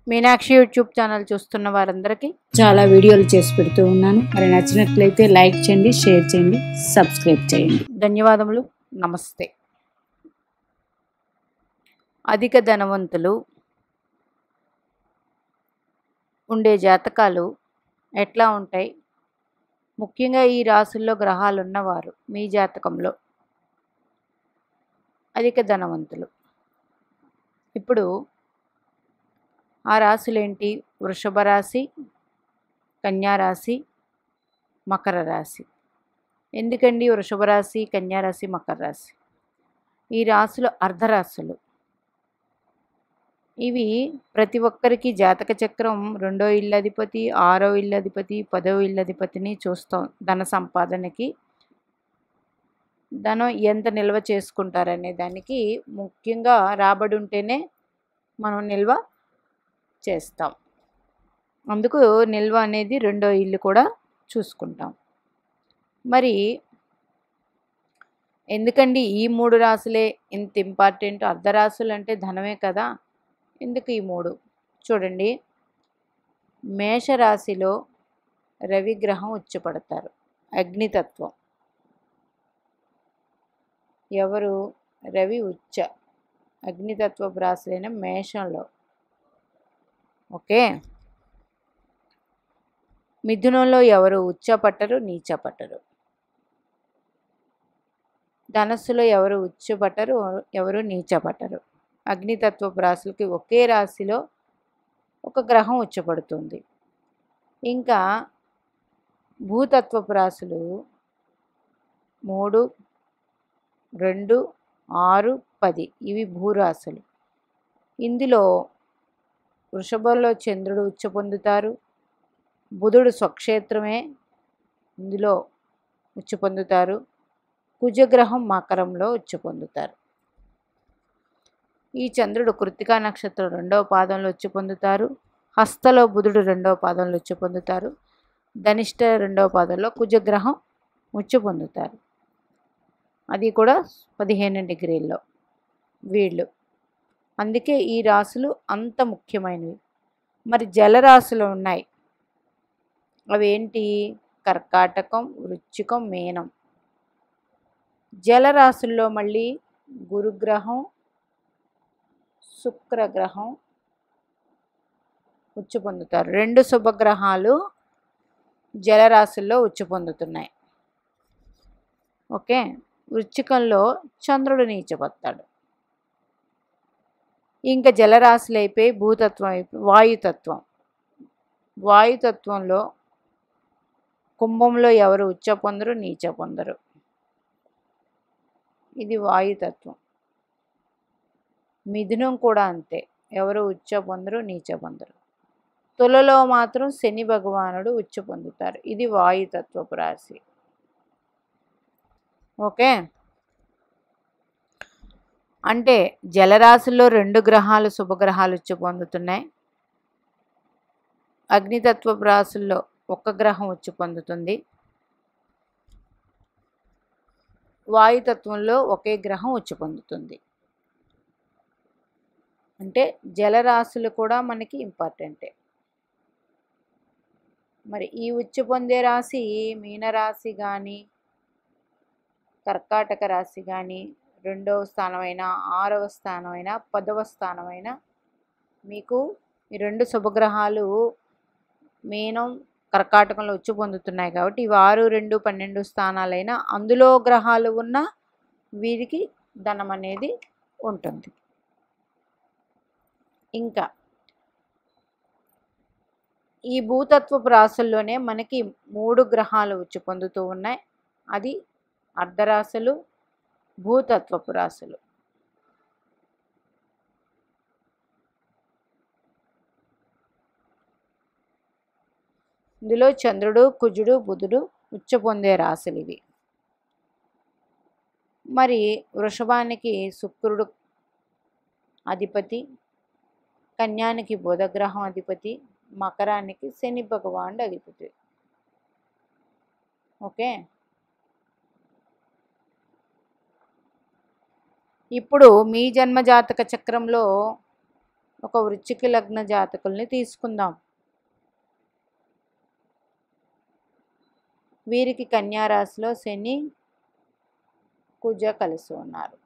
Meenakshi YouTube channel చూస్తున్న వారందరికీ చాలా వీడియోలు చేసి పెడుతూ ఉన్నాను. మరి నచ్చినట్లయితే లైక్ చేయండి, షేర్ చేయండి, సబ్స్క్రైబ్ చేయండి. ధన్యవాదములు. నమస్తే. అధిక ధనవంతులు ఉండే జాతకాలు ఎట్లా ఉంటాయి? ముఖ్యంగా ఈ రాశుల్లో గ్రహాలు ఉన్నవారు మీ జాతకంలో అధిక ధనవంతులు. ఇప్పుడు ఆ రాశులేంటి? వృషభ రాశి, కన్యా రాశి, మకర రాశి. ఎందుకండి వృషభ రాశి, కన్యా రాశి, మకర రాశి? ఈ రాశులు అర్ధరాశులు. ఇవి ప్రతి ఒక్కరికి జాతక చక్రం 2వ ఇల్లు అధిపతి, 6వ ఇల్లు అధిపతి, 10వ ఇల్లు అధిపతిని చూస్తాం. ధన సంపాదనకి, ధనం ఎంత నిల్వ చేసుకుంటారనే దానికి ముఖ్యంగా రాబడి ఉంటేనే మనం నిల్వ చేస్తాం. అందుకు నిల్వ అనేది 2వ ఇల్లు కూడా చూసుకుంటాం. మరి ఎందుకండి ఈ 3 రాశులే ఇంత ఇంపార్టెంట్? అర్ధరాశులు అంటే ధనమే కదా, ఎందుకు ఈ 3? చూడండి, మేషరాశిలో రవిగ్రహం ఉచ్చపడతారు, అగ్నితత్వం. ఎవరు? రవి ఉచ్చ, అగ్నితత్వపు రాశులైన మేషంలో. ఓకే. మిథునంలో ఎవరు ఉచ్చపట్టరు, నీచపట్టరు. ధనస్సులో ఎవరు ఉచ్చపట్టరు, ఎవరు నీచపట్టరు. అగ్నితత్వపు రాశులకి ఒకే రాశిలో ఒక గ్రహం ఉచ్చపడుతుంది. ఇంకా భూతత్వపు రాశులు 3, 2, 6, 10 ఇవి భూరాశులు. ఇందులో వృషభంలో చంద్రుడు ఉచ్చ పొందుతారు. బుధుడు స్వక్షేత్రమే ఇందులో ఉచ్చ పొందుతారు. కుజగ్రహం మకరంలో ఉచ్చ పొందుతారు. ఈ చంద్రుడు కృత్తికా నక్షత్రం 2వ పాదంలో ఉచ్చ పొందుతారు. హస్తలో బుధుడు 2వ పాదంలో ఉచ్చ పొందుతారు. ధనిష్ట 2వ పాదంలో కుజగ్రహం ఉచ్చ పొందుతారు. అది కూడా 15 డిగ్రీల్లో వీళ్ళు. అందుకే ఈ రాశులు అంత ముఖ్యమైనవి. మరి జలరాశులు ఉన్నాయి. అవి ఏంటి? కర్కాటకం, వృశ్చికం, మీనం. జలరాశుల్లో మళ్ళీ గురుగ్రహం, శుక్రగ్రహం ఉచ్చ పొందుతారు. 2 శుభగ్రహాలు జలరాశుల్లో ఉచ్చ పొందుతున్నాయి. ఓకే. వృశ్చికంలో చంద్రుడు నీచపడతాడు. ఇంకా జలరాశులు అయిపోయి భూతత్వం అయిపోయి వాయుతత్వం. వాయుతత్వంలో కుంభంలో ఎవరు ఉచ్చ పొందరు, నీచ పొందరు. ఇది వాయుతత్వం. మిథునం కూడా అంతే, ఎవరు ఉచ్చ పొందరు, నీచ పొందరు. తులలో మాత్రం శని భగవానుడు ఉచ్చ పొందుతారు. ఇది వాయుతత్వపు రాశి. ఓకే. అంటే జలరాశుల్లో 2 గ్రహాలు శుభగ్రహాలు ఉచ్చ పొందుతున్నాయి. అగ్నితత్వపు రాశుల్లో 1 గ్రహం ఉచ్చ పొందుతుంది. వాయుతత్వంలో ఒకే గ్రహం ఉచ్చ పొందుతుంది. అంటే జలరాశులు కూడా మనకి ఇంపార్టెంటే. మరి ఈ ఉచ్చ పొందే రాశి మీనరాశి కానీ, కర్కాటక రాశి కానీ, 2వ స్థానమైన, 6వ స్థానమైన, 10వ స్థానమైన మీకు ఈ 2 శుభగ్రహాలు మీనం, కర్కాటకంలో ఉచ్చ పొందుతున్నాయి కాబట్టి ఇవి 6, 2, 12 స్థానాలైనా అందులో గ్రహాలు ఉన్న వీరికి ధనం అనేది ఉంటుంది. ఇంకా ఈ భూతత్వపు రాశుల్లోనే మనకి 3 గ్రహాలు ఉచ్చ పొందుతూ ఉన్నాయి. అది అర్ధరాశులు, భూతత్వపు రాశులు. ఇందులో చంద్రుడు, కుజుడు, బుధుడు ఉచ్చ పొందే రాశులు ఇవి. మరి వృషభానికి శుక్రుడు అధిపతి, కన్యానికి బుధగ్రహం అధిపతి, మకరానికి శని భగవానుడు అధిపతి. ఓకే. ఇప్పుడు మీ జన్మజాతక చక్రంలో ఒక వృశ్చిక లగ్న జాతకుల్ని తీసుకుందాం. వీరికి కన్యా రాశిలో శని కుజ కలిసి ఉన్నారు.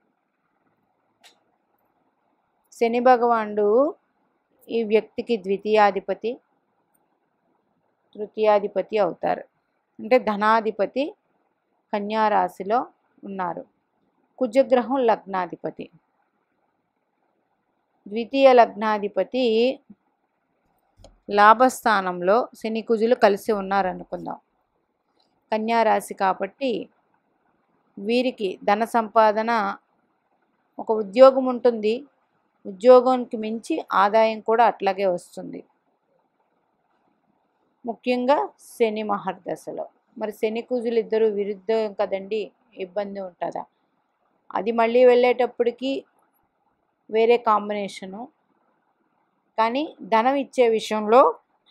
శని భగవానుడు ఈ వ్యక్తికి ద్వితీయాధిపతి, తృతీయాధిపతి అవుతారు. అంటే ధనాధిపతి కన్యా రాశిలో ఉన్నారు. కుజగ్రహం లగ్నాధిపతి. ద్వితీయ లగ్నాధిపతి లాభస్థానంలో శని కుజులు కలిసి ఉన్నారనుకుందాం. కన్యా రాశి కాబట్టి వీరికి ధన సంపాదన, ఒక ఉద్యోగం ఉంటుంది, ఉద్యోగానికి మించి ఆదాయం కూడా అట్లాగే వస్తుంది. ముఖ్యంగా శని మహర్దశలో. మరి శని కుజులు ఇద్దరు విరుద్ధం కదండి, ఇబ్బంది ఉంటుందా? అది మళ్ళీ వెళ్ళేటప్పటికి వేరే కాంబినేషను. కానీ ధనం ఇచ్చే విషయంలో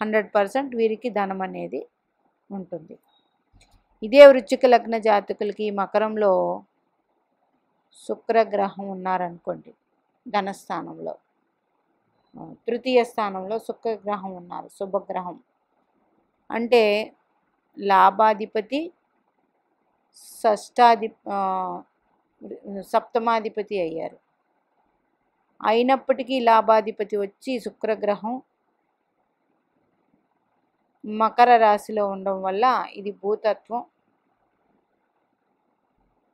100% వీరికి ధనం అనేది ఉంటుంది. ఇదే వృశ్చిక లగ్న జాతకులకి మకరంలో శుక్రగ్రహం ఉన్నారనుకోండి, ధనస్థానంలో, తృతీయ స్థానంలో శుక్రగ్రహం ఉన్నారు, శుభగ్రహం. అంటే లాభాధిపతి, సప్తమాధిపతి అయ్యారు. అయినప్పటికీ లాభాధిపతి వచ్చి శుక్రగ్రహం మకర రాశిలో ఉండడం వల్ల ఇది భూతత్వం.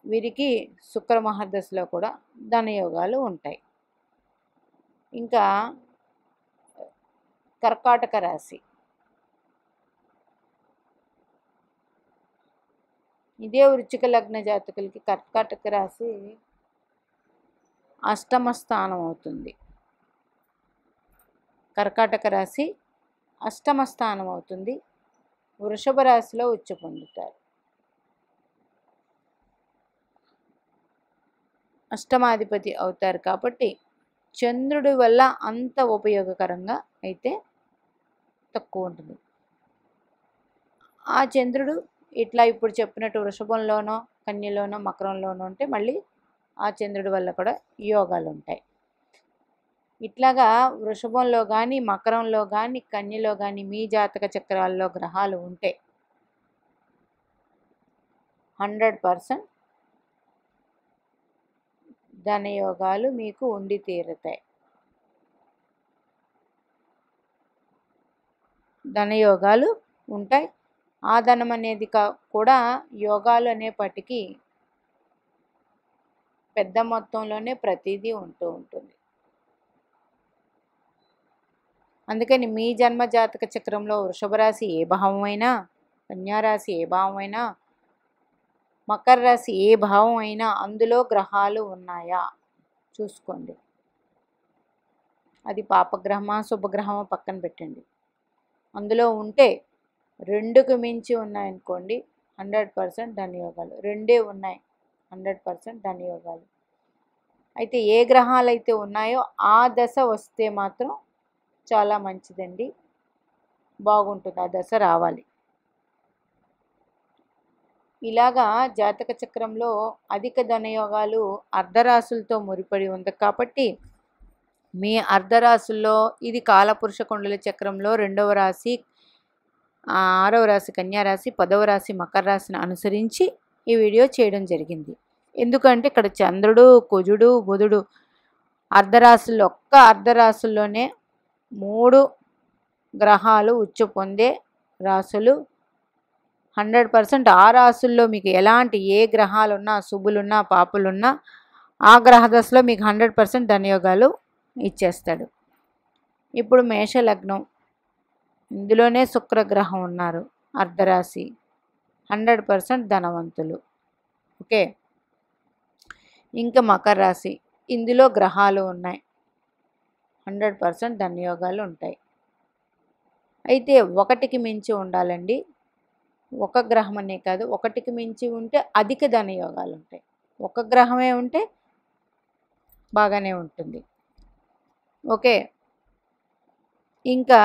వీరికి శుక్ర మహర్దశలో కూడా ధనయోగాలు ఉంటాయి. ఇంకా కర్కాటక రాశి. ఇదే వృశ్చిక లగ్న జాతకులకి కర్కాటక రాశి అష్టమ స్థానం అవుతుంది. కర్కాటక రాశి అష్టమ స్థానం అవుతుంది. వృషభ రాశిలో ఉచ్చ పొందుతారు. అష్టమాధిపతి అవుతారు కాబట్టి చంద్రుడి వల్ల అంత ఉపయోగకరంగా అయితే తక్కువ ఉంటుంది. ఆ చంద్రుడు ఇట్లా ఇప్పుడు చెప్పినట్టు వృషభంలోనో, కన్యలోనో, మకరంలోనో ఉంటే మళ్ళీ ఆ చంద్రుడి వల్ల కూడా యోగాలు ఉంటాయి. ఇట్లాగా వృషభంలో కానీ, మకరంలో కానీ, కన్యలో కానీ మీ జాతక చక్రాల్లో గ్రహాలు ఉంటే 100% ధనయోగాలు మీకు ఉండి తీరుతాయి. ధనయోగాలు ఉంటాయి. ఆ ధనం అనేది కూడా యోగాలు అనేపటికి పెద్ద మొత్తంలోనే ప్రతిదీ ఉంటూ ఉంటుంది. అందుకని మీ జన్మ జాతక చక్రంలో వృషభ రాశి ఏ భావం అయినా, కన్యా రాశి ఏ భావం అయినా, మకర రాశి ఏ భావం అయినా అందులో గ్రహాలు ఉన్నాయా చూసుకోండి. అది పాపగ్రహమా శుభగ్రహమా పక్కన పెట్టండి. అందులో ఉంటే 2కు మించి ఉన్నాయనుకోండి 100% ధనయోగాలు. 2 ఉన్నాయి 100% ధనయోగాలు. అయితే ఏ గ్రహాలు అయితే ఉన్నాయో ఆ దశ వస్తే మాత్రం చాలా మంచిదండి, బాగుంటుంది. ఆ దశ రావాలి. ఇలాగా జాతక చక్రంలో అధిక ధనయోగాలు అర్ధరాశులతో ముడిపడి ఉంది కాబట్టి మీ అర్ధరాశుల్లో ఇది కాలపురుష కుండల చక్రంలో 2వ రాశి, 6వ రాశి కన్యా రాశి, 10వ రాశి మకర రాశిని అనుసరించి ఈ వీడియో చేయడం జరిగింది. ఎందుకంటే ఇక్కడ చంద్రుడు, కుజుడు, బుధుడు అర్ధరాశుల్లో, ఒక్క అర్ధరాశుల్లోనే 3 గ్రహాలు ఉచ్చ పొందే రాశులు. 100% ఆ రాశుల్లో మీకు ఎలాంటి ఏ గ్రహాలున్నా, శుభులున్నా, పాపులున్నా ఆ గ్రహదశలో మీకు 100% ధనయోగాలు ఇచ్చేస్తాడు. ఇప్పుడు మేషలగ్నం, ఇందులోనే శుక్రగ్రహం ఉన్నారు, అర్ధరాశి, 100% ధనవంతులు. ఓకే. ఇంకా మకర రాశి, ఇందులో గ్రహాలు ఉన్నాయి, 100% ధనయోగాలు ఉంటాయి. అయితే 1కి మించి ఉండాలండి. ఒక గ్రహం అనే కాదు, 1కి మించి ఉంటే అధిక ధనయోగాలు ఉంటాయి. ఒక గ్రహమే ఉంటే బాగానే ఉంటుంది. ఓకే. ఇంకా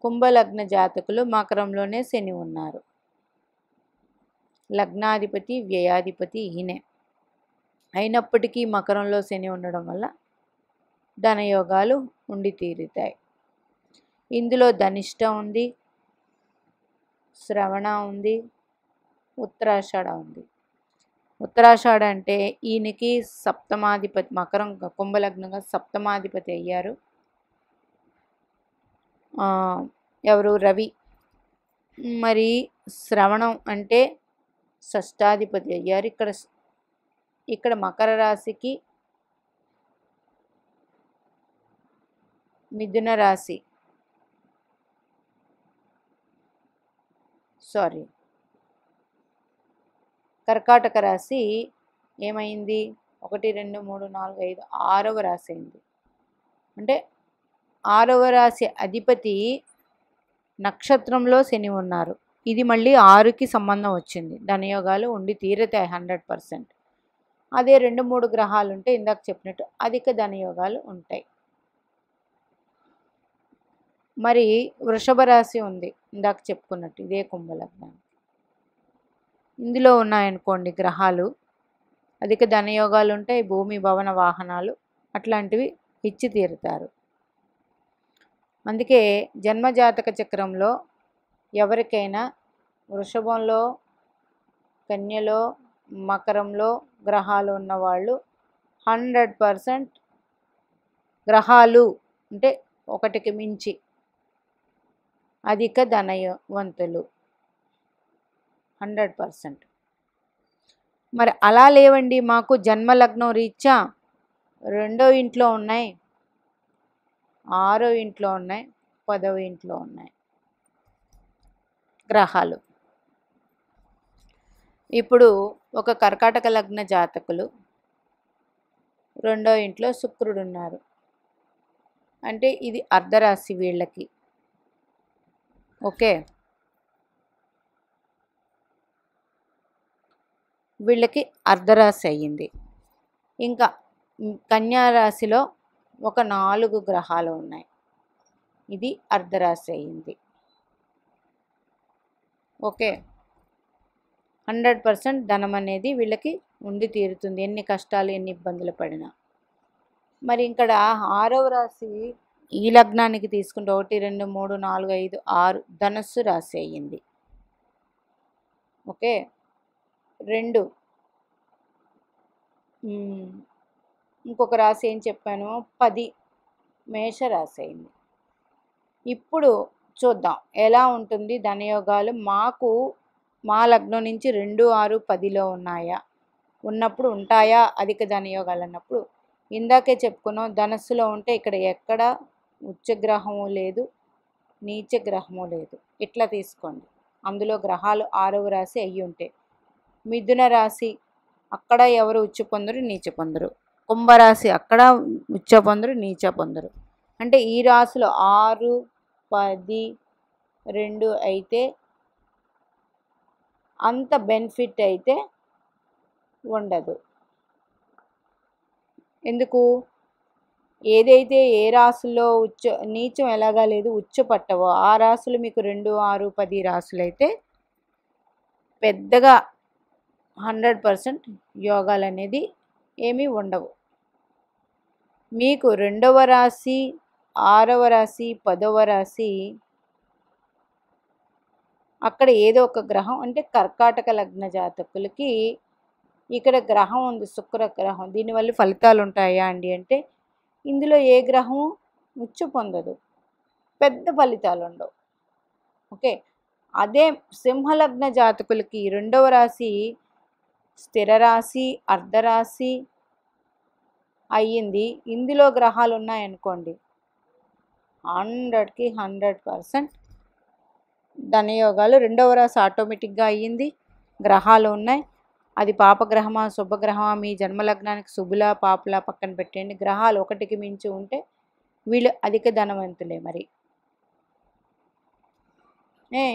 కుంభలగ్న జాతకులు మకరంలోనే శని ఉన్నారు. లగ్నాధిపతి వ్యయాధిపతి ఈయనే. అయినప్పటికీ మకరంలో శని ఉండడం వల్ల ధనయోగాలు ఉండి తీరుతాయి. ఇందులో ధనిష్ట ఉంది, శ్రవణ ఉంది, ఉత్తరాషాఢ ఉంది. ఉత్తరాషాఢ అంటే ఈయనకి సప్తమాధిపతి, మకరం కుంభలగ్నంగా సప్తమాధిపతి అయ్యారు. ఎవరు? రవి. మరి శ్రవణం అంటే షష్టాధిపతి అయ్యారు. ఇక్కడ మకర రాశికి మిథున రాశి కర్కాటక రాశి ఏమైంది? 1 2 3 4 5 6వ రాశి అయింది. అంటే 6వ రాశి అధిపతి నక్షత్రంలో శని ఉన్నారు. ఇది మళ్ళీ 6కి సంబంధం వచ్చింది. ధనయోగాలు ఉండి తీరుతాయి 100%. అదే 2 3 గ్రహాలు ఉంటే ఇందాక చెప్పినట్టు అధిక ధనయోగాలు ఉంటాయి. మరి వృషభ రాశి ఉంది, ఇందాక చెప్పుకున్నట్టు ఇదే కుంభలగ్నానికి. ఇందులో ఉన్నాయనుకోండి గ్రహాలు, అధిక ధనయోగాలు ఉంటాయి, భూమి భవన వాహనాలు అట్లాంటివి ఇచ్చి తీరుతారు. అందుకే జన్మజాతక చక్రంలో ఎవరికైనా వృషభంలో, కన్యలో, మకరంలో గ్రహాలు ఉన్నవాళ్ళు 100% గ్రహాలు అంటే ఒకటికి మించి అధిక ధనవంతులు 100%. మరి అలా లేవండి, మాకు జన్మలగ్నం రీత్యా 2వ ఇంట్లో ఉన్నాయి, 6వ ఇంట్లో ఉన్నాయి, 10వ ఇంట్లో ఉన్నాయి గ్రహాలు. ఇప్పుడు ఒక కర్కాటక లగ్న జాతకులు 2వ ఇంట్లో శుక్రుడు ఉన్నారు అంటే ఇది అర్ధరాశి వీళ్ళకి. ఓకే, వీళ్ళకి అర్ధరాశి అయ్యింది. ఇంకా కన్యా రాశిలో ఒక 4 గ్రహాలు ఉన్నాయి, ఇది అర్ధరాశి అయ్యింది. ఓకే, 100% ధనం అనేది వీళ్ళకి ఉండి తీరుతుంది, ఎన్ని కష్టాలు ఎన్ని ఇబ్బందులు పడినా. మరి ఇక్కడ 6వ రాశి ఈ లగ్నానికి తీసుకుంటే 1 2 3 4 5 6 ధనస్సు రాశి అయ్యింది. ఓకే, 2 ఇంకొక రాశి ఏం చెప్పాను, 10 మేష రాశి అయింది. ఇప్పుడు చూద్దాం ఎలా ఉంటుంది ధనయోగాలు. మాకు మా లగ్నం నుంచి 2 6 10లో ఉన్నాయా, ఉన్నప్పుడు ఉంటాయా అధిక ధనయోగాలు అన్నప్పుడు ఇందాకే చెప్పుకున్నాం. ధనస్సులో ఉంటే ఇక్కడ ఎక్కడ ఉచ్చగ్రహము లేదు, నీచగ్రహము లేదు, ఇట్లా తీసుకోండి. అందులో గ్రహాలు 6వ రాశి అయ్యి ఉంటే. మిథున రాశి అక్కడ ఎవరు ఉచ్చ పొందరు నీచ పొందరు, కుంభరాశి అక్కడ ఉచ్చ పొందరు నీచ పొందరు. అంటే ఈ రాశిలో 6 10 2 అయితే అంత బెనిఫిట్ అయితే ఉండదు. ఎందుకు? ఏదైతే ఏ రాశుల్లో నీచం ఎలాగా లేదు, ఉచ్చ పట్టవో ఆ రాశులు మీకు 2 6 10 రాశులు అయితే పెద్దగా 100% యోగాలు అనేది ఏమీ ఉండవు. మీకు 2వ రాశి 6వ రాశి 10వ రాశి అక్కడ ఏదో ఒక గ్రహం, అంటే కర్కాటక లగ్న జాతకులకి ఇక్కడ గ్రహం ఉంది, శుక్ర గ్రహం. దీనివల్ల ఫలితాలు ఉంటాయా అండి అంటే ఇందులో ఏ గ్రహం ఉచ్చ పొందదు, పెద్ద ఫలితాలు ఉండవు. ఓకే, అదే సింహలగ్న జాతకులకి 2వ రాశి స్థిర రాశి అర్ధరాశి అయ్యింది, ఇందులో గ్రహాలు ఉన్నాయనుకోండి 100కి 100% ధనయోగాలు. 2వ రాశి ఆటోమేటిక్గా అయ్యింది, గ్రహాలు ఉన్నాయి. అది పాపగ్రహమా శుభగ్రహమా మీ జన్మలగ్నానికి శుభులా పాపులా పక్కన పెట్టండి, గ్రహాలు 1కి మించి ఉంటే వీళ్ళు అధిక ధనవంతులే. మరి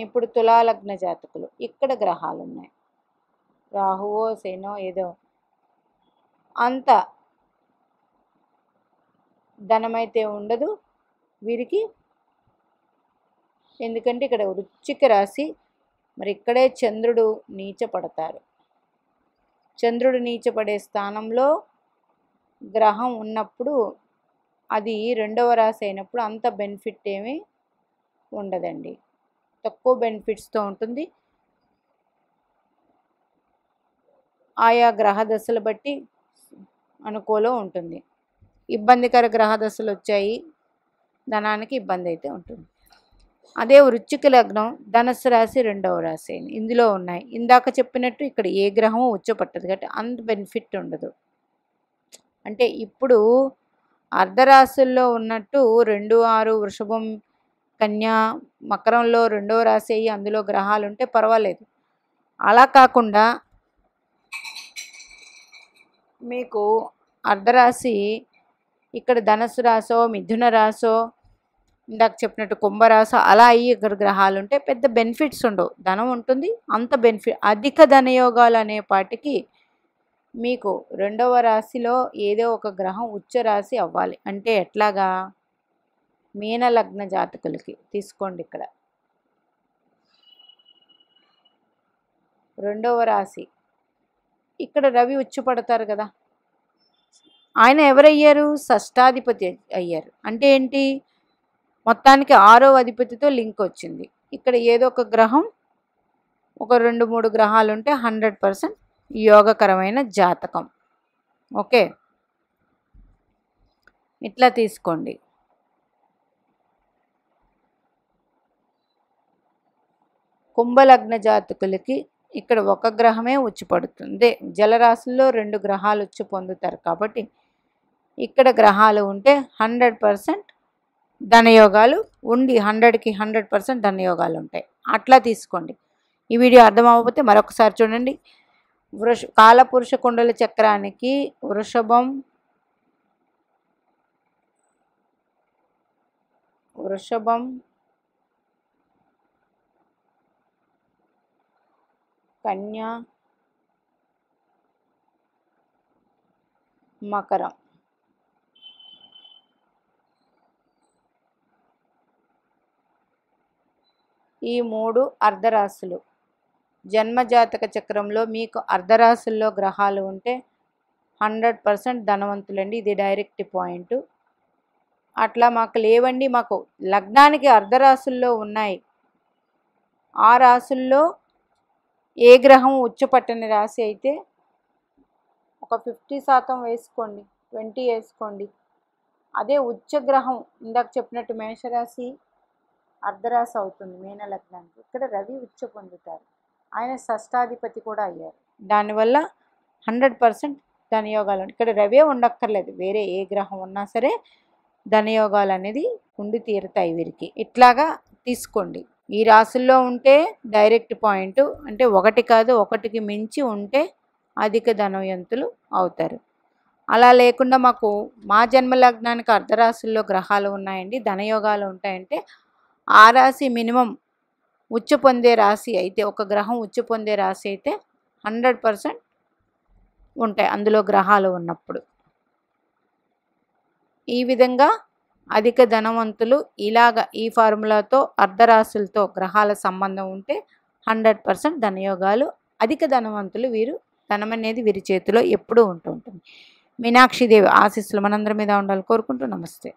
ఇప్పుడు తులాలగ్న జాతకులు ఇక్కడ గ్రహాలు ఉన్నాయి, రాహువో శనో ఏదో, అంత ధనమైతే ఉండదు వీరికి. ఎందుకంటే ఇక్కడ వృశ్చిక రాశి మరి ఇక్కడే చంద్రుడు నీచపడతారు. చంద్రుడు నీచపడే స్థానంలో గ్రహం ఉన్నప్పుడు అది రెండవ రాశి అయినప్పుడు అంత బెనిఫిట్ ఏమీ ఉండదండి, తక్కువ బెనిఫిట్స్తో ఉంటుంది. ఆయా గ్రహ దశలు బట్టి అనుకూలం ఉంటుంది. ఇబ్బందికర గ్రహ దశలు వచ్చాయి, ధనానికి ఇబ్బంది అయితే ఉంటుంది. అదే వృశ్చిక లగ్నం ధనుస్సు రాశి రెండవ రాశి ఇందులో ఉన్నాయి. ఇందాక చెప్పినట్టు ఇక్కడ ఏ గ్రహము ఉచ్చపట్టదు కాబట్టి అంత బెనిఫిట్ ఉండదు. అంటే ఇప్పుడు అర్ధరాశుల్లో ఉన్నట్టు 2, 6 వృషభం, కన్యా, మకరంలో రెండవ రాశి అయ్యి అందులో గ్రహాలు ఉంటే పర్వాలేదు. అలా కాకుండా మీకు అర్ధరాశి ఇక్కడ ధనుసు రాశో, మిథున రాశో, ఇందాక చెప్పినట్టు కుంభరాశి అలా అయ్యి ఇక్కడ గ్రహాలు ఉంటే పెద్ద బెనిఫిట్స్ ఉండవు. ధనం ఉంటుంది, అంత బెనిఫిట్ అధిక ధనయోగాలు అనే పాటికి మీకు రెండవ రాశిలో ఏదో ఒక గ్రహం ఉచ్చ రాశి అవ్వాలి. అంటే ఎట్లాగా? మీన లగ్న జాతకులకి తీసుకోండి. ఇక్కడ రెండవ రాశి ఇక్కడ రవి ఉచ్చుపడతారు కదా, ఆయన ఎవరయ్యారు? షష్టాధిపతి అయ్యారు. అంటే ఏంటి? మొత్తానికి 6వ అధిపతితో లింక్ వచ్చింది. ఇక్కడ ఏదో ఒక గ్రహం, ఒక 2-3 గ్రహాలు ఉంటే 100% యోగకరమైన జాతకం. ఓకే, ఇట్లా తీసుకోండి. కుంభలగ్న జాతకులకి ఇక్కడ ఒక గ్రహమే ఉచ్చు పడుతుంది. జలరాశుల్లో 2 గ్రహాలు ఉచ్చు పొందుతారు కాబట్టి ఇక్కడ గ్రహాలు ఉంటే 100% ధనయోగాలు ఉండి 100కి 100% ధనయోగాలు ఉంటాయి. అట్లా తీసుకోండి. ఈ వీడియో అర్థం అవ్వకపోతే మరొకసారి చూడండి. కాలపురుష కుండల చక్రానికి వృషభం, కన్యా, మకరం, ఈ 3 అర్ధరాశులు. జన్మజాతక చక్రంలో మీకు అర్ధరాశుల్లో గ్రహాలు ఉంటే 100% ధనవంతులండి. ఇది డైరెక్ట్ పాయింట్. అట్లా మాకు లేవండి, మాకు లగ్నానికి అర్ధరాశుల్లో ఉన్నాయి, ఆ రాశుల్లో ఏ గ్రహం ఉచ్చపట్టని రాశి అయితే ఒక 50% వేసుకోండి, 20 వేసుకోండి. అదే ఉచ్చగ్రహం ఇందాక చెప్పినట్టు మేషరాశి అర్ధరాశి అవుతుంది మీన లగ్నానికి. ఇక్కడ రవి ఉచ్చ పొందుతారు, ఆయన షష్టాధిపతి కూడా అయ్యారు. దానివల్ల 100% ధనయోగాలు. ఇక్కడ రవే ఉండక్కర్లేదు, వేరే ఏ గ్రహం ఉన్నా సరే ధనయోగాలు అనేది ఉండి తీరుతాయి వీరికి. ఇట్లాగా తీసుకోండి. ఈ రాశుల్లో ఉంటే డైరెక్ట్ పాయింట్, అంటే 1 కాదు 1కి మించి ఉంటే అధిక ధనవంతులు అవుతారు. అలా లేకుండా మాకు మా జన్మ లగ్నానికి అర్ధరాశుల్లో గ్రహాలు ఉన్నాయండి, ధనయోగాలు ఉంటాయంటే ఆ రాశి మినిమం ఉచ్చ పొందే రాశి అయితే, ఒక గ్రహం ఉచ్చ పొందే రాశి అయితే 100% ఉంటాయి అందులో గ్రహాలు ఉన్నప్పుడు. ఈ విధంగా అధిక ధనవంతులు ఇలాగ ఈ ఫార్ములాతో అర్ధరాశులతో గ్రహాల సంబంధం ఉంటే 100% ధనయోగాలు, అధిక ధనవంతులు. వీరు ధనం అనేది వీరి చేతిలో ఎప్పుడూ ఉంటూ ఉంటుంది. మీనాక్షిదేవి ఆశీస్సులు మనందరి మీద ఉండాలని కోరుకుంటూ నమస్తే.